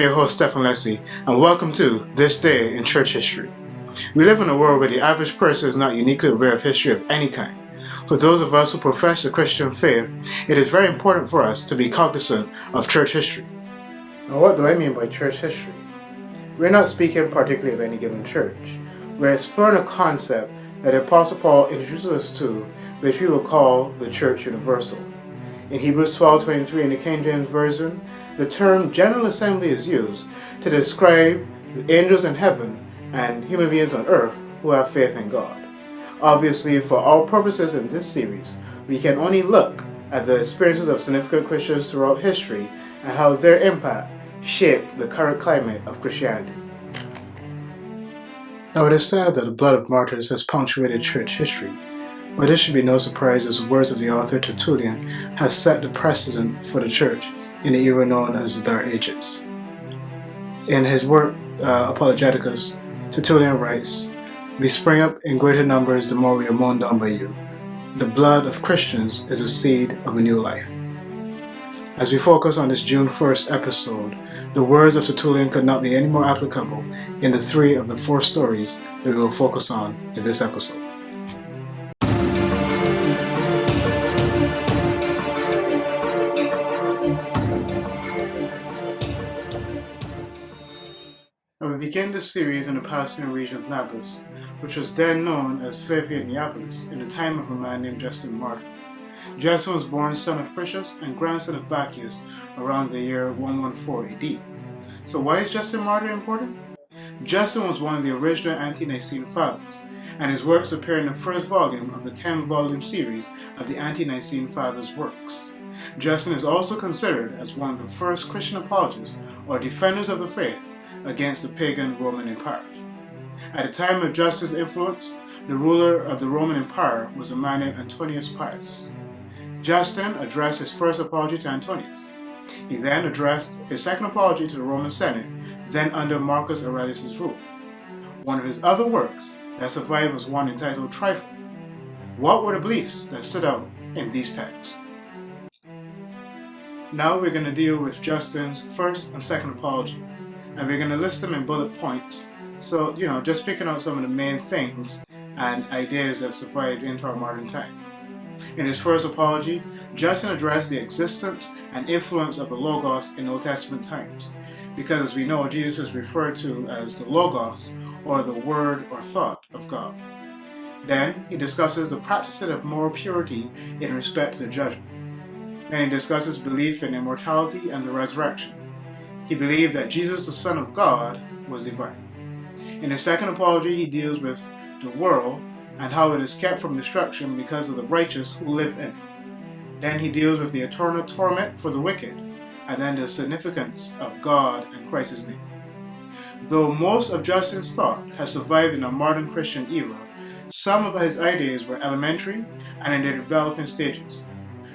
I'm your host, Stephen Leslie, and welcome to This Day in Church History. We live in a world where the average person is not uniquely aware of history of any kind. For those of us who profess the Christian faith, it is very important for us to be cognizant of church history. Now, what do I mean by church history? We're not speaking particularly of any given church. We're exploring a concept that the Apostle Paul introduces us to, which we will call the Church Universal. In Hebrews 12:23 in the King James Version, the term General Assembly is used to describe the angels in heaven and human beings on earth who have faith in God. Obviously, for our purposes in this series, we can only look at the experiences of significant Christians throughout history and how their impact shaped the current climate of Christianity. Now, it is said that the blood of martyrs has punctuated church history, but this should be no surprise as the words of the author Tertullian has set the precedent for the church in the era known as the Dark Ages. In his work Apologeticus, Tertullian writes, "We spring up in greater numbers the more we are mown down by you. The blood of Christians is a seed of a new life." As we focus on this June 1st episode, the words of Tertullian could not be any more applicable in the 3 of the 4 stories that we will focus on in this episode. Now, we begin this series in the Palestinian region of Nablus, which was then known as Flavia Neapolis in the time of a man named Justin Martyr. Justin was born son of Priscus and grandson of Bacchius around the year 114 AD. So why is Justin Martyr important? Justin was one of the original Ante-Nicene Fathers, and his works appear in the first volume of the 10-volume series of the Ante-Nicene Fathers' works. Justin is also considered as one of the first Christian apologists or defenders of the faith against the pagan Roman Empire. At the time of Justin's influence, the ruler of the Roman Empire was a man named Antonius Pius. Justin addressed his first apology to Antonius. He then addressed his second apology to the Roman Senate, then under Marcus Aurelius' rule. One of his other works that survived was one entitled Trifle. What were the beliefs that stood out in these texts? Now we're going to deal with Justin's first and second apology, and we're going to list them in bullet points. So, just picking out some of the main things and ideas that survived into our modern time. In his first apology, Justin addressed the existence and influence of the Logos in Old Testament times, because as we know, Jesus is referred to as the Logos, or the word or thought of God. Then he discusses the practice of moral purity in respect to judgment. Then he discusses belief in immortality and the resurrection. He believed that Jesus, the Son of God, was divine. In his second apology, he deals with the world and how it is kept from destruction because of the righteous who live in it. Then he deals with the eternal torment for the wicked, and then the significance of God and Christ's name. Though most of Justin's thought has survived in a modern Christian era, some of his ideas were elementary and in their developing stages.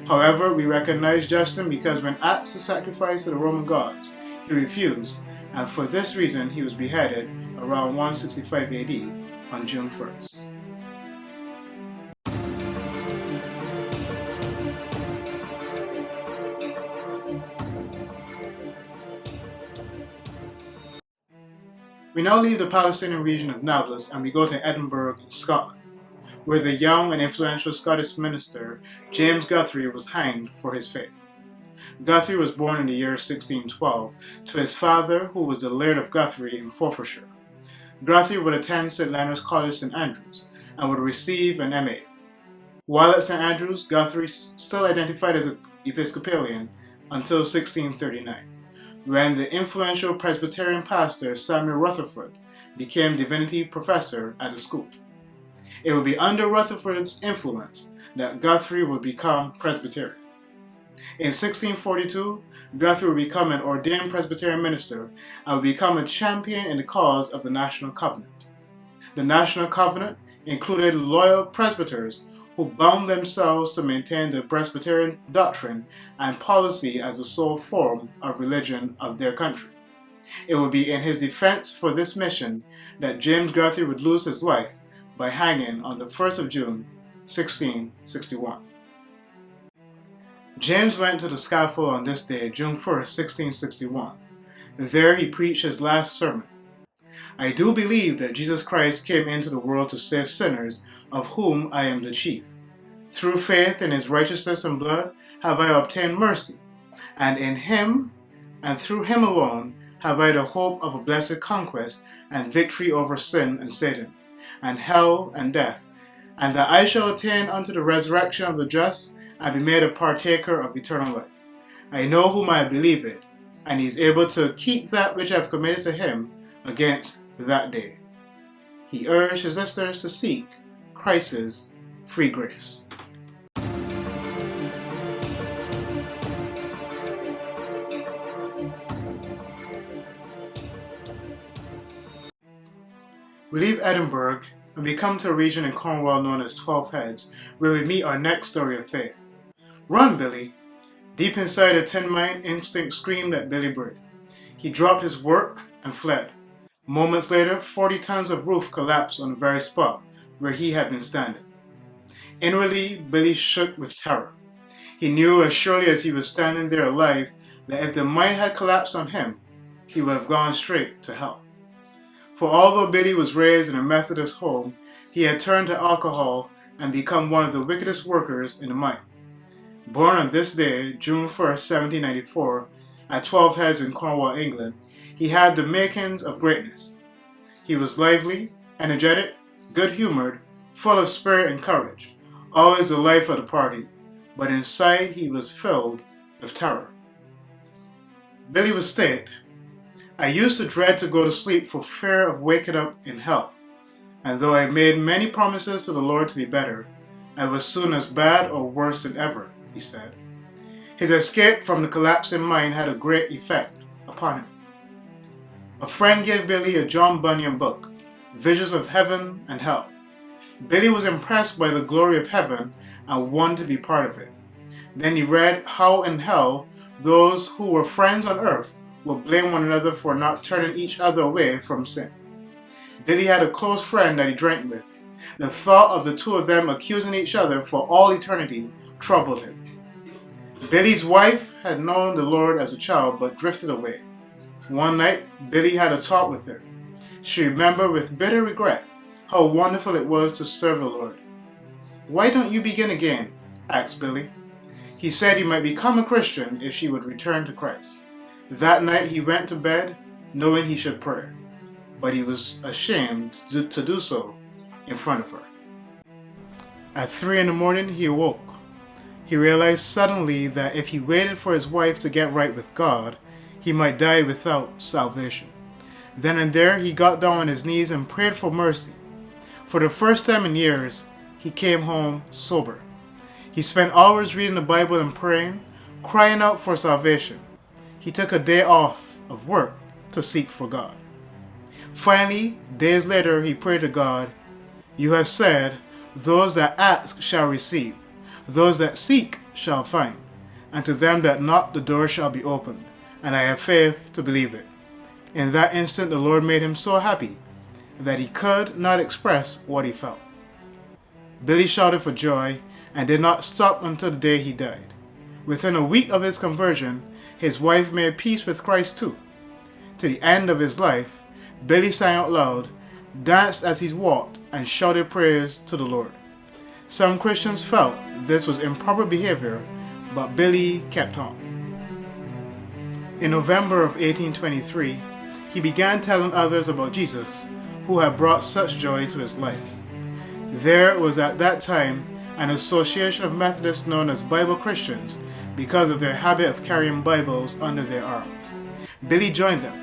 However, we recognize Justin because when asked to sacrifice to the Roman gods, he refused, and for this reason he was beheaded around 165 AD on June 1st. We now leave the Palestinian region of Nablus and we go to Edinburgh, Scotland, where the young and influential Scottish minister James Guthrie was hanged for his faith. Guthrie was born in the year 1612 to his father, who was the Laird of Guthrie in Forfarshire. Guthrie would attend St. Leonard's College, St. Andrews, and would receive an MA. While at St. Andrews, Guthrie still identified as an Episcopalian until 1639. When the influential Presbyterian pastor Samuel Rutherford became divinity professor at the school. It would be under Rutherford's influence that Guthrie would become Presbyterian. In 1642, Guthrie would become an ordained Presbyterian minister and would become a champion in the cause of the National Covenant. The National Covenant included loyal presbyters who bound themselves to maintain the Presbyterian doctrine and policy as the sole form of religion of their country. It would be in his defense for this mission that James Guthrie would lose his life by hanging on the 1st of June, 1661. James went to the scaffold on this day, June 1st, 1661. There he preached his last sermon. I do believe that Jesus Christ came into the world to save sinners, of whom I am the chief. Through faith in his righteousness and blood have I obtained mercy, and in him and through him alone have I the hope of a blessed conquest and victory over sin and Satan, and hell and death, and that I shall attain unto the resurrection of the just and be made a partaker of eternal life. I know whom I believe in, and he is able to keep that which I have committed to him against that day. He urged his listeners to seek Christ's free grace. We leave Edinburgh and we come to a region in Cornwall known as 12 Heads, where we meet our next story of faith. Run, Billy! Deep inside a tin mine, instinct screamed at Billy Bray. He dropped his work and fled. Moments later, 40 tons of roof collapsed on the very spot where he had been standing. Inwardly, Billy shook with terror. He knew as surely as he was standing there alive that if the mine had collapsed on him, he would have gone straight to hell. For although Billy was raised in a Methodist home, he had turned to alcohol and become one of the wickedest workers in the mine. Born on this day, June 1st, 1794, at 12 Heads in Cornwall, England, he had the makings of greatness. He was lively, energetic, good-humored, full of spirit and courage, always the life of the party, but inside he was filled with terror. Billy would state, I used to dread to go to sleep for fear of waking up in hell, and though I made many promises to the Lord to be better, I was soon as bad or worse than ever, he said. His escape from the collapsing mine had a great effect upon him. A friend gave Billy a John Bunyan book, Visions of Heaven and Hell. Billy was impressed by the glory of heaven and wanted to be part of it. Then he read how in hell those who were friends on earth would blame one another for not turning each other away from sin. Billy had a close friend that he drank with. The thought of the two of them accusing each other for all eternity troubled him. Billy's wife had known the Lord as a child but drifted away. One night, Billy had a talk with her. She remembered with bitter regret how wonderful it was to serve the Lord. Why don't you begin again? Asked Billy. He said he might become a Christian if she would return to Christ. That night he went to bed knowing he should pray, but he was ashamed to do so in front of her. At 3 a.m. he awoke. He realized suddenly that if he waited for his wife to get right with God, he might die without salvation. Then and there he got down on his knees and prayed for mercy. For the first time in years, he came home sober. He spent hours reading the Bible and praying, crying out for salvation. He took a day off of work to seek for God. Finally, days later, he prayed to God, You have said, those that ask shall receive, those that seek shall find, and to them that knock the door shall be opened, and I have faith to believe it. In that instant the Lord made him so happy that he could not express what he felt. Billy shouted for joy and did not stop until the day he died. Within a week of his conversion, his wife made peace with Christ too. To the end of his life, Billy sang out loud, danced as he walked, and shouted praise to the Lord. Some Christians felt this was improper behavior, but Billy kept on. In November of 1823, he began telling others about Jesus, who had brought such joy to his life. There was at that time an association of Methodists known as Bible Christians because of their habit of carrying Bibles under their arms. Billy joined them.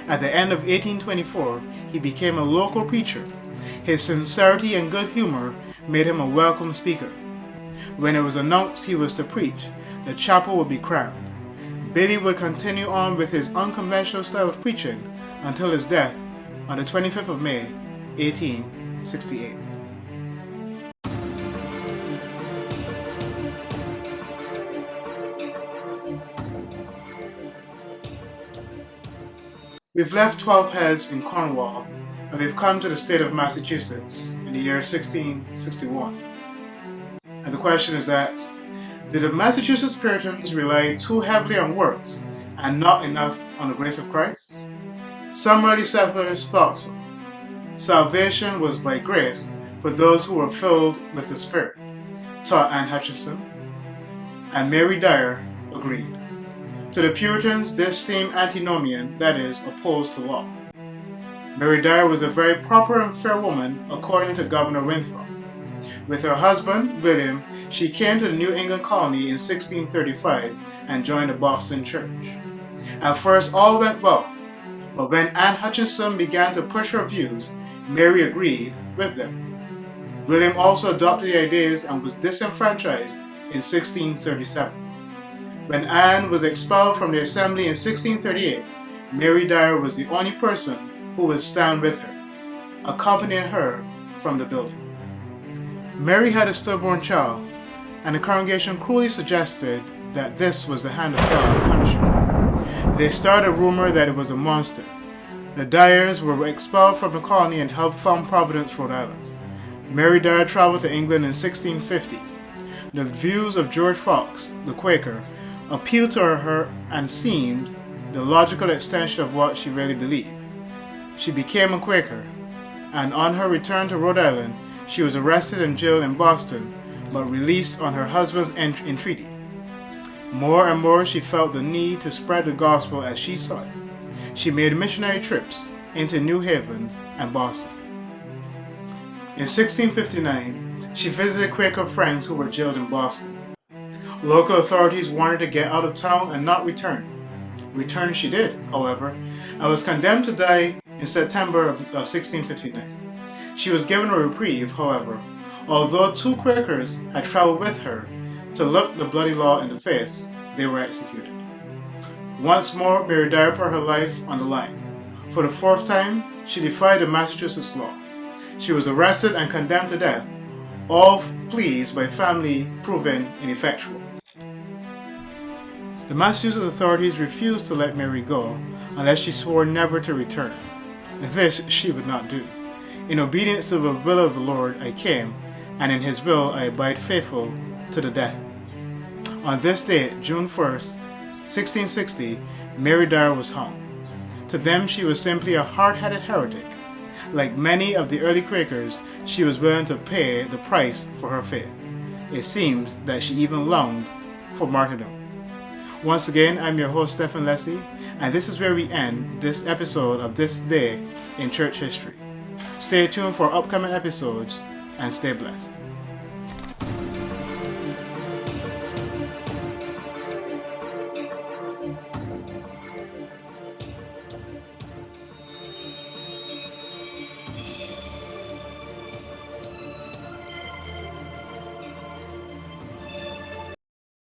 At the end of 1824, he became a local preacher. His sincerity and good humor made him a welcome speaker. When it was announced he was to preach, the chapel would be crammed. Billy would continue on with his unconventional style of preaching until his death on the 25th of May, 1868. We've left 12 Heads in Cornwall and we've come to the state of Massachusetts in the year 1661. And the question is asked, did the Massachusetts Puritans rely too heavily on works and not enough on the grace of Christ? Some early settlers thought so. Salvation was by grace for those who were filled with the Spirit, taught Anne Hutchinson, and Mary Dyer agreed. To the Puritans, this seemed antinomian, that is, opposed to law. Mary Dyer was a very proper and fair woman, according to Governor Winthrop. With her husband, William, she came to the New England colony in 1635 and joined the Boston Church. At first, all went well, but when Anne Hutchinson began to push her views, Mary agreed with them. William also adopted the ideas and was disenfranchised in 1637. When Anne was expelled from the assembly in 1638, Mary Dyer was the only person who would stand with her, accompanying her from the building. Mary had a stillborn child, and the congregation cruelly suggested that this was the hand of God punishing her. They started a rumor that it was a monster. The Dyers were expelled from the colony and helped found Providence, Rhode Island. Mary Dyer traveled to England in 1650. The views of George Fox, the Quaker, appealed to her and seemed the logical extension of what she really believed. She became a Quaker, and on her return to Rhode Island, she was arrested and jailed in Boston, but released on her husband's entreaty. More and more she felt the need to spread the gospel as she saw it. She made missionary trips into New Haven and Boston. In 1659, she visited Quaker friends who were jailed in Boston. Local authorities wanted her to get out of town and not return. Return she did, however, and was condemned to die in September of 1659. She was given a reprieve, however, although 2 Quakers had traveled with her to look the bloody law in the face. They were executed. Once more, Mary Dyer put her life on the line. For the 4th time, she defied the Massachusetts law. She was arrested and condemned to death, all pleas by family proven ineffectual. The Massachusetts authorities refused to let Mary go unless she swore never to return. This she would not do. In obedience to the will of the Lord I came, and in his will I abide faithful to the death. On this date, June 1st, 1660, Mary Dyer was hung. To them she was simply a hard-headed heretic. Like many of the early Quakers, she was willing to pay the price for her faith. It seems that she even longed for martyrdom. Once again, I'm your host, Stephen Leslie, and this is where we end this episode of This Day in Church History. Stay tuned for upcoming episodes and stay blessed.